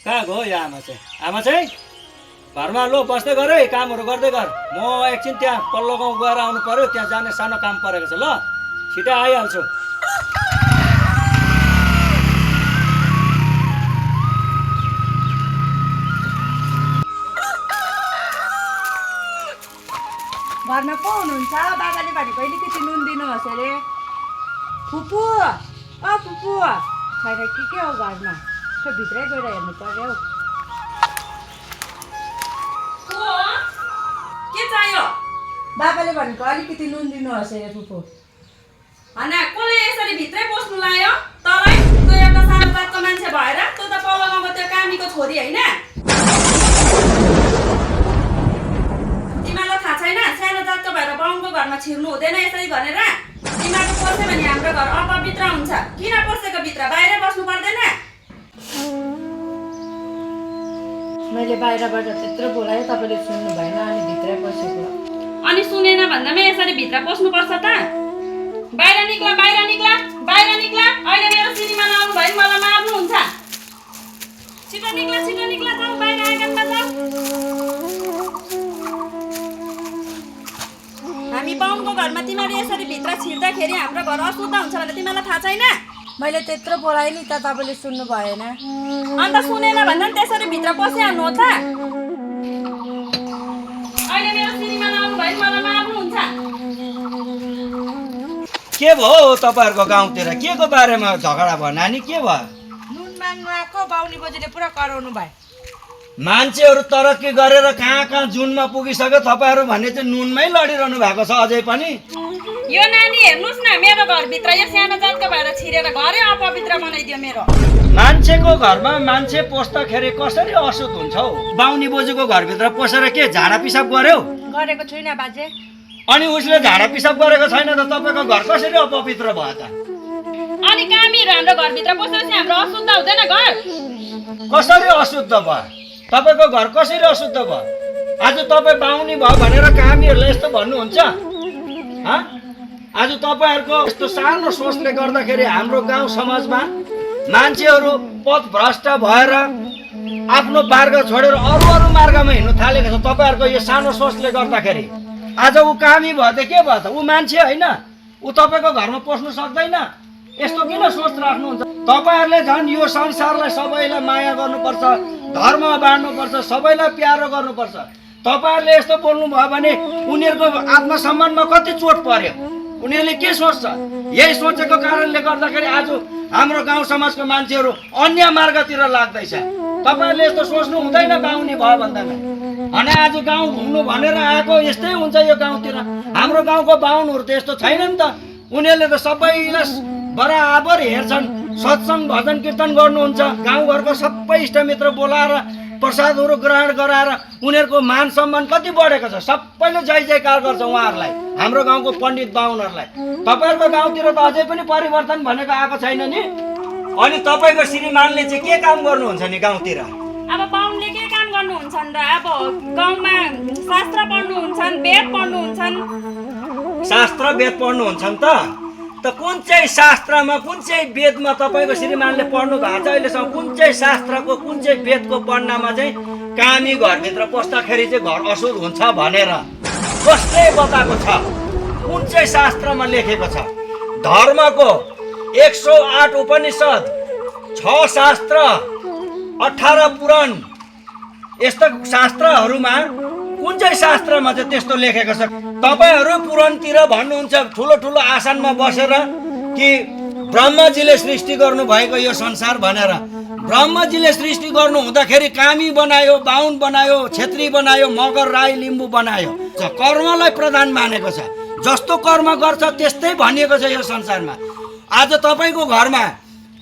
कहाँ गयो यो आमा चाहिँ? आमा चाहिँ घरमा लो बस्दै गर है, कामहरू गर्दै गर। म एकछिन त्यहाँ पल्लो गाउँ गएर आउनु पर्यो, त्यहाँ जाने सानो काम परेको छ। ल छिटै आइहाल्छु। घरमा को हुनुहुन्छ? बाबाले भनेको अलिकति नुन दिनुहोस् अरे। फुपू फुपू छैन कि के हो घरमा? खै भित्रै गएर हेर्नु पर्यो हौ। के चाहियो? बाबाले भनेको अलिकति नुन दिनुहोस् अरे फुपू। होइन कसले यसरी भित्रै पस्नु लायो तँलाई? तँ एउटा सानो जातको मान्छे भएर तँ त पल्लो गाउँको त्यो कामीको छोरी होइन? तिमीलाई थाहा छैन सानो जातको भएर बाहुनको घरमा छिर्नु हुँदैन यसरी भनेर? तिमीहरू पस्यो भने हाम्रो घर अपवित्र हुन्छ। किन पसेको भित्र? बाहिरै बस्नु पर्दैन? मैले बाहिरबाट त्यत्रो बोलाएँ, तपाईँले सुन्नु भएन अनि भित्रै पसेको। अनि सुनेन भन्दामै यसरी भित्र पस्नुपर्छ त? बाहिर निक्ला बाहिर निक्ला बाहिर निक्ला। अहिले मेरो श्रीमान आउनु भयो मलाई मार्नुहुन्छ। छिटो निक्ला जाऊ बाहिर आँगनमा जाऊ। हामी बाहुनको घरमा तिमीहरू यसरी भित्र छिर्दाखेरि हाम्रो घर अशुद्ध हुन्छ भने तिमीलाई थाहा छैन? मैले त्यत्रो बोलाएँ नि त, तपाईँले सुन्नु भएन। अन्त सुनेन भन्दा नि त्यसरी भित्र पसिहाल्नु हो त? अहिले मेरो श्रीमान आउनु भयो मलाई मार्नुहुन्छ। के भयो तपाईँहरूको गाउँतिर? के को बारेमा झगडा भयो नानी? के भयो? नुन माग्नु आएको बाहुनी बोजूले पुरा कराउनु भयो। मान्छेहरू तरक्की गरेर कहाँ कहाँ जुनमा पुगिसक्यो, तपाईँहरू भन्ने चाहिँ नुनमै लडिरहनु भएको छ अझै पनि। यो नानी हेर्नुहोस् न, मेरो घरभित्र यो सानो जातको भएर छिरेर घरै अपवित्र बनाइदियो मेरो। मान्छेको घरमा मान्छे पस्दाखेरि कसरी अशुद्ध हुन्छ हौ? बाहुनी बोजूको घरभित्र पसेर के झाडा पिसाब गर्यो? गरेको छुइनँ बाजे। अनि उसले झाडा पिसाब गरेको छैन त तपाईँको घर कसरी अपवित्र भयो त? अनि कामीहरू हाम्रो घरभित्र पसेपछि हाम्रो अशुद्ध हुँदैन घर? कसरी अशुद्ध भयो? तपाईँको घर कसरी अशुद्ध भयो? आज तपाईँ बाहुनी भयो भनेर कामीहरूले यस्तो भन्नुहुन्छ? आज तपाईँहरूको यस्तो सानो सोचले गर्दाखेरि हाम्रो गाउँ समाजमा मान्छेहरू पथभ्रष्ट भएर आफ्नो मार्ग छोडेर अरू मार्गमा हिँड्नु थालेको छ। तपाईँहरूको यो सानो सोचले गर्दाखेरि आज ऊ कामी भयो त के भयो त? ऊ मान्छे होइन? ऊ तपाईँको घरमा पस्नु सक्दैन? यस्तो किन सोच राख्नुहुन्छ? तपाईँहरूले झन् यो संसारलाई सबैलाई माया गर्नुपर्छ, धर्म बाँड्नुपर्छ, सबैलाई प्यारो गर्नुपर्छ। तपाईँहरूले यस्तो बोल्नुभयो भने उनीहरूको आत्मसम्मानमा कति चोट पर्यो? उनीहरूले के सोच्छ? यही सोचेको कारणले गर्दाखेरि आज हाम्रो गाउँ समाजको मान्छेहरू अन्य मार्गतिर लाग्दैछ। तपाईँहरूले यस्तो सोच्नु हुँदैन बाहुनी भयो भन्दामा। अनि आज गाउँ घुम्नु भनेर आएको यस्तै हुन्छ यो गाउँतिर। हाम्रो गाउँको बाहुनहरू त यस्तो छैन नि त। उनीहरूले त सबैलाई बराबर हेर्छन्, सत्सङ्ग भजन कीर्तन गर्नुहुन्छ, गाउँघरको सबै इष्टमित्र बोलाएर प्रसादहरू ग्रहण गराएर उनीहरूको मान सम्मान कति बढेको छ। सबैले जय जयकार गर्छ उहाँहरूलाई, हाम्रो गाउँको पण्डित बाहुनहरूलाई। तपाईँहरूको गाउँतिर त अझै पनि परिवर्तन भनेको आएको छैन नि। अनि तपाईँको श्रीमानले चाहिँ के काम गर्नुहुन्छ नि गाउँतिर? अब बाहुनले के काम गर्नुहुन्छन् र? अब गाउँमा शास्त्र पढ्नुहुन्छन्, वेद पढ्नुहुन्छन्। शास्त्र वेद पढ्नुहुन्छन् त कुन चाहिँ शास्त्रमा कुन चाहिँ वेदमा तपाईँको श्रीमानले पढ्नु भएको छ अहिलेसम्म? कुन चाहिँ शास्त्रको कुन चाहिँ वेदको पढ्नमा चाहिँ कामी घरभित्र पस्दाखेरि चाहिँ घर अशुद्ध हुन्छ भनेर कसले बताएको छ? कुन चाहिँ शास्त्रमा लेखेको छ? धर्मको 108 उपनिषद, 6 शास्त्र, 18 पुराण, यस्ता शास्त्रहरूमा कुन चाहिँ शास्त्रमा चाहिँ त्यस्तो लेखेको छ? तपाईँहरू पुराणतिर भन्नुहुन्छ ठुलो ठुलो आसनमा बसेर कि ब्रह्मजीले सृष्टि गर्नुभएको यो संसार भनेर। ब्रह्मजीले सृष्टि गर्नु हुँदाखेरि कामी बनायो, बाहुन बनायो, छेत्री बनायो, मगर, राई, लिम्बू बनायो। कर्मलाई प्रधान मानेको छ। जस्तो कर्म गर्छ त्यस्तै भनिएको छ यो संसारमा। आज तपाईँको घरमा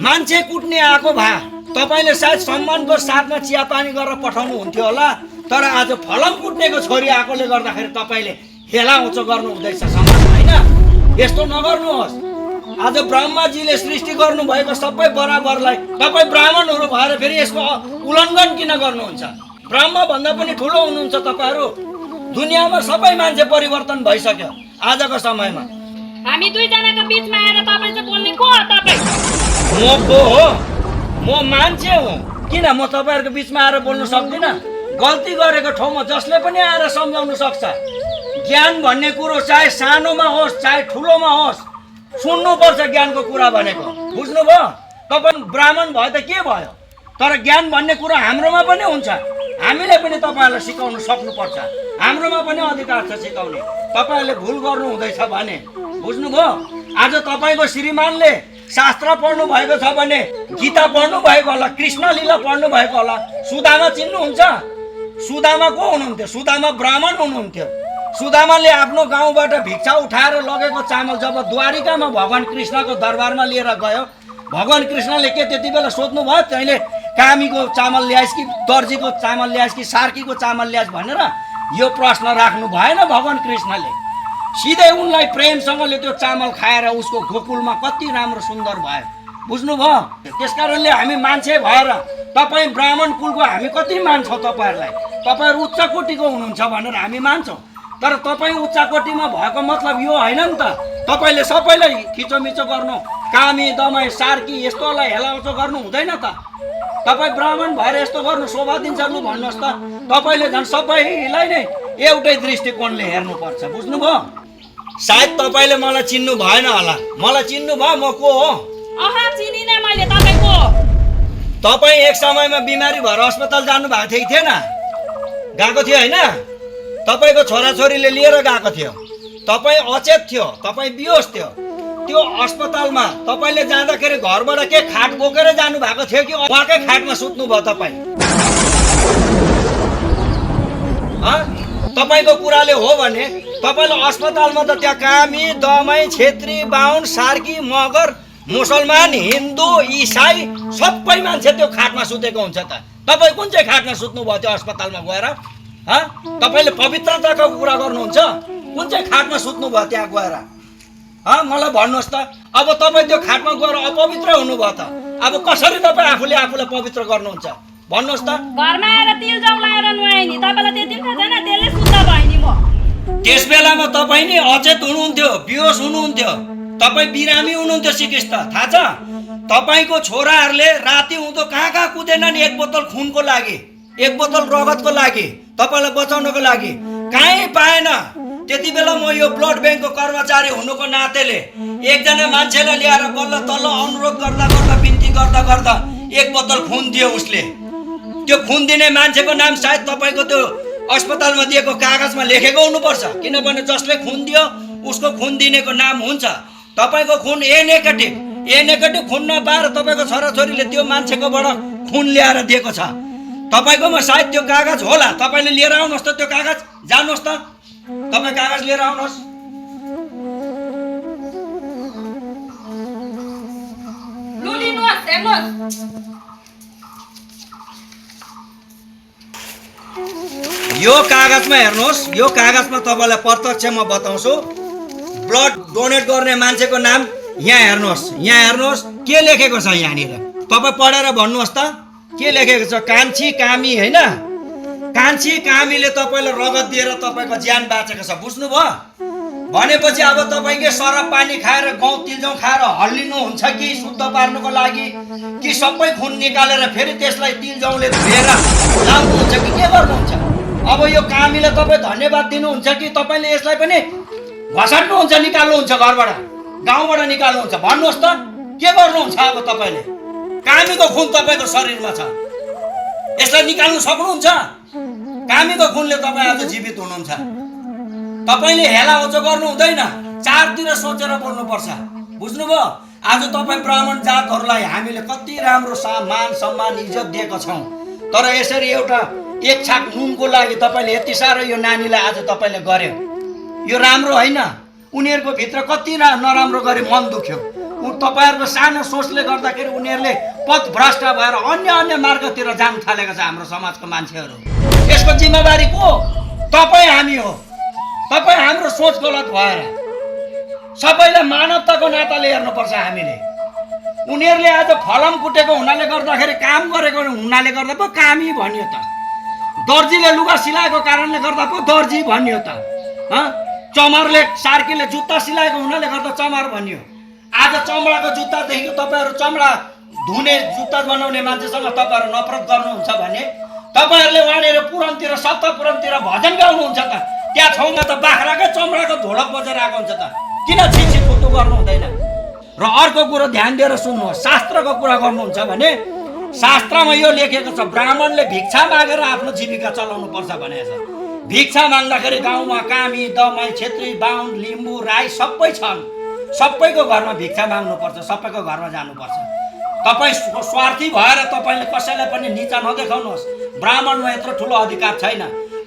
मान्छे कुट्ने आएको भए तपाईँले सायद सम्मानको साथमा चिया पानी गरेर पठाउनु हुन्थ्यो होला। तर आज फलम कुट्नेको छोरी आएकोले गर्दाखेरि तपाईँले हेला उचो गर्नु हुँदैछ समाजमा, होइन? यस्तो नगर्नुहोस्। आज ब्रह्माजीले सृष्टि गर्नुभएको सबै बराबरलाई तपाईँ ब्राह्मणहरू भएर फेरि यसको उल्लङ्घन किन गर्नुहुन्छ? ब्रह्म भन्दा पनि ठुलो हुनुहुन्छ तपाईँहरू। दुनियाँमा सबै मान्छे परिवर्तन भइसक्यो आजको समयमा। हामी दुईजनाको बिचमा आएर तपाईँ चाहिँ बोल्ने को हो? तपाईँ म को हो? म मान्छे हुँ। किन म तपाईँहरूको बिचमा आएर बोल्न सक्दिनँ? गल्ती गरेको ठाउँमा जसले पनि आएर सम्झाउन सक्छ। ज्ञान भन्ने कुरो चाहे सानोमा होस् चाहे ठुलोमा होस् सुन्नुपर्छ ज्ञानको कुरा भनेको। बुझ्नुभयो? तपाईँ ब्राह्मण भयो त के भयो, तर ज्ञान भन्ने कुरो हाम्रोमा पनि हुन्छ। हामीले पनि तपाईँहरूलाई सिकाउन सक्नुपर्छ। हाम्रोमा पनि अधिकार छ सिकाउने। तपाईँहरूले भुल गर्नु हुँदैछ भने। बुझ्नुभयो? आज तपाईँको श्रीमानले शास्त्र पढ्नु भएको छ भने गीता पढ्नु भएको होला, कृष्ण लीला पढ्नु भएको होला। सुदामा चिन्नुहुन्छ? सुदामा को हुनुहुन्थ्यो? सुदामा ब्राह्मण हुनुहुन्थ्यो। सुदामाले आफ्नो गाउँबाट भिक्षा उठाएर लगेको चामल जब द्वारिकामा भगवान कृष्णको दरबारमा लिएर गयो, भगवान कृष्णले के त्यति बेला सोध्नु भयो तैँले कामीको चामल ल्याइस् कि दर्जीको चामल ल्याइस् कि सार्कीको चामल ल्याइस् भनेर? यो प्रश्न राख्नु भएन भगवान कृष्णले। सिधै उनलाई प्रेमसँगले त्यो चामल खाएर उसको गोकुलमा कति राम्रो सुन्दर भयो। बुझ्नुभयो? त्यसकारणले हामी मान्छे भएर तपाईँ ब्राह्मण कुलको हामी कति मान्छौँ तपाईँहरूलाई। तपाईँहरू उच्च कोटिको हुनुहुन्छ भनेर हामी मान्छौँ, तर तपाईँ उच्च कोटिमा भएको मतलब यो होइन नि त तपाईँले सबैलाई खिचोमिचो गर्नु, कामी दमाई सार्की यस्तोलाई हेलाउचो गर्नु हुँदैन त। तपाईँ ब्राह्मण भएर यस्तो गर्नु शोभा दिन्छ लु भन्नुहोस् त। तपाईँले झन् सबैलाई नै एउटै दृष्टिकोणले हेर्नुपर्छ। बुझ्नुभयो? सायद तपाईँले मलाई चिन्नु भएन होला। मलाई चिन्नु भयो म को हो? चिनिनँ मैले तपाईँको। तपाईँ एक समयमा बिमारी भएर अस्पताल जानु भएको थियो कि थिएन? गएको थियो होइन? तपाईँको छोराछोरीले लिएर गएको थियो। तपाईँ अचेत थियो, तपाईँ बेहोस थियो। त्यो अस्पतालमा तपाईँले जाँदाखेरि घरबाट के खाट बोकेर जानु भएको थियो कि उहाँकै खाटमा सुत्नु भयो तपाईँ? तपाईँको कुराले हो भने तपाईँले अस्पतालमा त त्यहाँ कामी दमाई छेत्री बाहुन सार्की मगर मुसलमान हिन्दू इसाई सबै मान्छे त्यो खाटमा सुतेको हुन्छ त। तपाईँ कुन चाहिँ खाटमा सुत्नु भयो त्यो अस्पतालमा गएर? तपाईँले पवित्रताको कुरा गर्नुहुन्छ? कुन चाहिँ खाटमा सुत्नु भयो त्यहाँ गएर? मलाई भन्नुहोस् त। अब तपाईँ त्यो खाटमा गएर अपवित्र हुनुभयो त अब कसरी तपाईँ आफूले आफूलाई पवित्र गर्नुहुन्छ भन्नुहोस् त? घरमा आएर तिल जौ लाएर नुहाए नि, तपाईँलाई त्यति थाहा छैन? त्यसले शुद्ध भयो नि म। त्यस बेलामा तपाईँ नि अचेत हुनुहुन्थ्यो, बेहोस हुनुहुन्थ्यो, तपाईँ बिरामी हुनुहुन्थ्यो सिकिस्त, थाहा छ? तपाईँको छोराहरूले राति हुँदो कहाँ कहाँ कुदेन नि एक बोतल खुनको लागि, एक बोतल रगतको लागि, तपाईँलाई बचाउनको लागि। कहीँ पाएन। त्यति बेला म यो ब्लड ब्याङ्कको कर्मचारी हुनुको नातेले एकजना मान्छेलाई ल्याएर बल्ल तल्ल अनुरोध गर्दा गर्दा बिन्ती गर्दा गर्दा एक बोतल खुन दियो उसले। त्यो खुन दिने मान्छेको नाम सायद तपाईँको त्यो अस्पतालमा दिएको कागजमा लेखेको हुनुपर्छ, किनभने जसले खुन दियो उसको खुन दिनेको नाम हुन्छ। तपाईँको खुन ए नेगेटिभ खुन नपाएर तपाईँको छोराछोरीले त्यो मान्छेकोबाट खुन ल्याएर दिएको छ। तपाईँकोमा सायद त्यो कागज होला। तपाईँले लिएर आउनुहोस् त त्यो कागज। जानुहोस् त, तपाईँ कागज लिएर आउनुहोस्। यो कागजमा हेर्नुहोस्, यो कागजमा तपाईँलाई प्रत्यक्ष म बताउँछु। ब्लड डोनेट गर्ने मान्छेको नाम यहाँ हेर्नुहोस्, यहाँ हेर्नुहोस् के लेखेको छ यहाँनिर। तपाईँ पढेर भन्नुहोस् त के लेखेको छ। कान्छी कामी होइन, कान्छी कामीले तपाईँलाई रगत दिएर तपाईँको ज्यान बाँचेको छ। बुझ्नुभयो? भनेपछि अब तपाईँले सरप पानी खाएर गहुँ तिलजौँ खाएर हल्लिनुहुन्छ कि शुद्ध पार्नुको लागि, कि सबै खुन निकालेर फेरि त्यसलाई तिलजौँले धोएर लाउनुहुन्छ कि के गर्नुहुन्छ? अब यो कामीले तपाईँ धन्यवाद दिनुहुन्छ कि तपाईँले यसलाई पनि घसाट्नुहुन्छ, निकाल्नुहुन्छ, घरबाट गाउँबाट निकाल्नुहुन्छ? भन्नुहोस् त के गर्नुहुन्छ अब तपाईँले? कामीको खुन तपाईँको शरीरमा छ, यसलाई निकाल्नु सक्नुहुन्छ? कामीको खुनले तपाईँ आज जीवित हुनुहुन्छ। तपाईँले हेला होचो गर्नु हुँदैन, चारतिर सोचेर बोल्नुपर्छ। बुझ्नुभयो? आज तपाईँ ब्राह्मण जातहरूलाई हामीले कति राम्रो मान सम्मान इज्जत दिएका छौँ, तर यसरी एउटा एक छाक नुनको लागि तपाईँले यति साह्रो यो नानीलाई आज तपाईँले गर्यो, यो राम्रो होइन। उनीहरूको भित्र कति नराम्रो गरी मन दुख्यो। तपाईँहरूको सानो सोचले गर्दाखेरि उनीहरूले पथभ्रष्ट भएर अन्य मार्गतिर जान थालेको छ हाम्रो समाजको मान्छेहरू। यसको जिम्मेवारी को? तपाईँ हामी हो। तपाईँ हाम्रो सोच गलत भएर सबैलाई मानवताको नाताले हेर्नुपर्छ हामीले। उनीहरूले आज फलम कुटेको हुनाले गर्दाखेरि, काम गरेको हुनाले गर्दा पो कामी भनियो त। दर्जीले लुगा सिलाएको कारणले गर्दा पो दर्जी भनियो त। चमरले सार्कीले जुत्ता सिलाएको हुनाले गर्दा चमर भनियो। आज चमडाको जुत्तादेखिको तपाईँहरू चमडा धुने जुत्ता बनाउने मान्छेसँग तपाईँहरू नफरत गर्नुहुन्छ भने तपाईँहरूले वहाँनिर पुराणतिर सप्तपुराणतिर भजन गाउनुहुन्छ त त्यहाँ ठाउँमा त बाख्राकै चमडाको ढोलक बजेर आएको हुन्छ त किन छिछि फुटु गर्नु हुँदैन र अर्को कुरो ध्यान दिएर सुन्नुहोस् शास्त्रको कुरा गर्नुहुन्छ भने शास्त्रमा यो लेखेको छ ब्राह्मणले भिक्षा मागेर आफ्नो जीविका चलाउनु पर्छ भनेको छ भिक्षा माग्दाखेरि गाउँमा कामी दमाई छेत्री बाहुन लिम्बू राई सबै छन् सबैको घरमा भिक्षा माग्नुपर्छ सबैको घरमा जानुपर्छ तपाईँ स्वार्थी भएर तपाईँले कसैलाई पनि निचा नदेखाउनुहोस् ब्राह्मणमा यत्रो ठुलो अधिकार छैन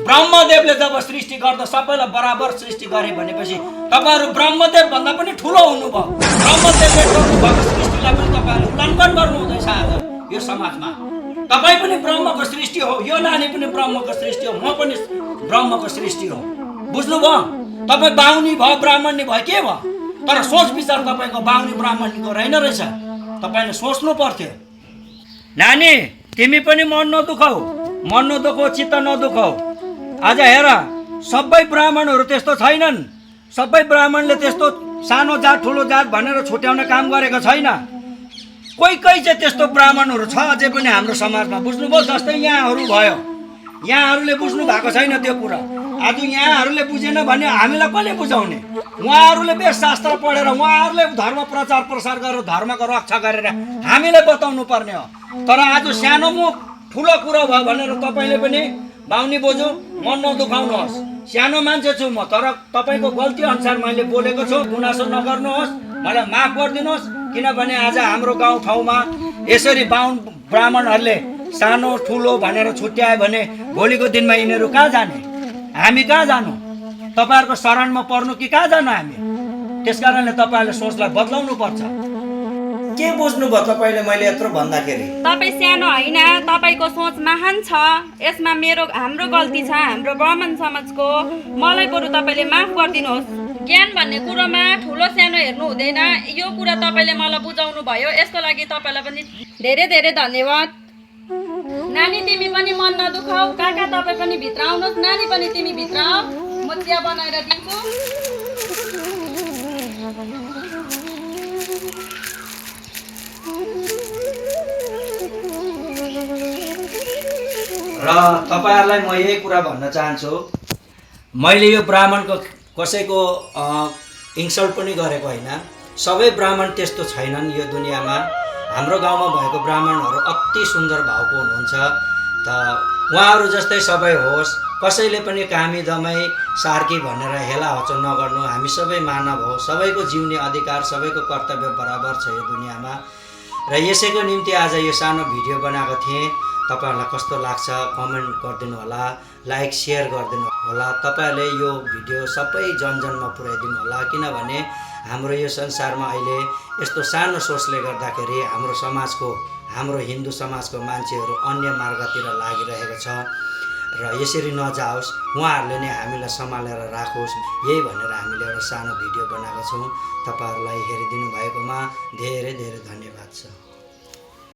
ब्रह्मदेवले जब सृष्टि गर्दा सबैलाई बराबर सृष्टि गरे भनेपछि तपाईँहरू ब्रह्मदेव भन्दा पनि ठुलो हुनुभयो ब्रह्मदेवले गर्नुभएको सृष्टिलाई पनि तपाईँहरूले उल्लङ्घन गर्नु हुँदैछ आज यो समाजमा तपाईँ पनि ब्रह्मको सृष्टि हो यो नानी पनि ब्रह्मको सृष्टि हो म पनि ब्रह्मको सृष्टि हो बुझ्नुभयो तपाईँ बाहुनी भयो ब्राह्मणी भयो के भयो तर सोच विचार तपाईँको बाहुनी ब्राह्मणीको रहेन रहेछ तपाईँले सोच्नु पर्थ्यो नानी तिमी पनि मन नदुखाऊ चित्त नदुखाऊ आज हेर सबै ब्राह्मणहरू त्यस्तो छैनन् सबै ब्राह्मणले त्यस्तो सानो जात ठुलो जात भनेर छुट्याउने काम गरेको छैन कोही चाहिँ त्यस्तो ब्राह्मणहरू छ अझै पनि हाम्रो समाजमा बुझ्नुभयो जस्तै यहाँहरू भयो यहाँहरूले बुझ्नु भएको छैन त्यो कुरा आज यहाँहरूले बुझेन भने हामीलाई कसले बुझाउने उहाँहरूले वेदशास्त्र पढेर उहाँहरूले धर्म प्रचार प्रसार गरेर धर्मको रक्षा गरेर हामीले बताउनु पर्ने हो तर आज सानो मुख ठुलो कुरो भयो भनेर तपाईँले पनि बाहुनी बोजू मन नदुखाउनुहोस् सानो मान्छे छु म तर तपाईँको गल्ती अनुसार मैले बोलेको छु गुनासो नगर्नुहोस् मलाई माफ गरिदिनुहोस् किनभने आज हाम्रो गाउँ ठाउँमा यसरी बाहुन ब्राह्मणहरूले सानो ठुलो भनेर छुट्यायो भने भोलिको दिनमा यिनीहरू कहाँ जाने हामी कहाँ जानु तपाईँहरूको शरणमा पर्नु कि कहाँ जानु हामी त्यसकारणले तपाईँहरूले सोचलाई बदलाउनु पर्छ के बुझ्नुभयो तपाईँले मैले यत्रो भन्दाखेरि तपाईँ सानो होइन तपाईँको सोच महान छ यसमा हाम्रो गल्ती छ हाम्रो ब्राह्मण समाजको मलाई बरु तपाईँले माफ गरिदिनुहोस् ज्ञान भन्ने कुरोमा ठुलो सानो हेर्नु हुँदैन यो कुरा तपाईँले मलाई बुझाउनु भयो यसको लागि तपाईँलाई पनि धेरै धेरै धन्यवाद नानी तिमी पनि मन नदुखाऊ काका तपाईँ पनि भित्र आउनुहोस् नानी पनि तिमी भित्र आऊ म चिया बनाएर दिन्छु र तपाईँहरूलाई म यही कुरा भन्न चाहन्छु मैले यो ब्राह्मणको कसैको इन्सल्ट पनि गरेको होइन सबै ब्राह्मण त्यस्तो छैनन् यो दुनियाँमा हाम्रो गाउँमा भएको ब्राह्मणहरू अति सुन्दर भावको हुनुहुन्छ त उहाँहरू जस्तै सबै होस् कसैले पनि कामी दमाई सार्की भनेर हेला हचो नगर्नु हामी सबै मानव हो सबैको जिउने अधिकार सबैको कर्तव्य बराबर छ यो दुनियाँमा र यसैको निम्ति आज यो सानो भिडियो बनाएको थिएँ तपाईहरुलाई कस्तो लाग्छ कमेन्ट गरिदिनु होला लाइक शेयर गरिदिनु होला तपाईहरुले यो भिडियो सबै जनजनमा पुर्याइदिनु होला किनभने हाम्रो यो संसारमा अहिले यस्तो सानो सोचले गर्दाखेरि हाम्रो समाजको हाम्रो हिन्दू समाजको मान्छेहरू अन्य मार्गतिर लागिरहेको छ र यसरी नजाओस् उहाँहरूले नै हामीलाई सम्हालेर राखोस् यही भनेर हामीले एउटा सानो भिडियो बनाएको छौं तपाईहरुलाई हेरिदिनु भएकोमा धेरै धेरै धन्यवाद छ।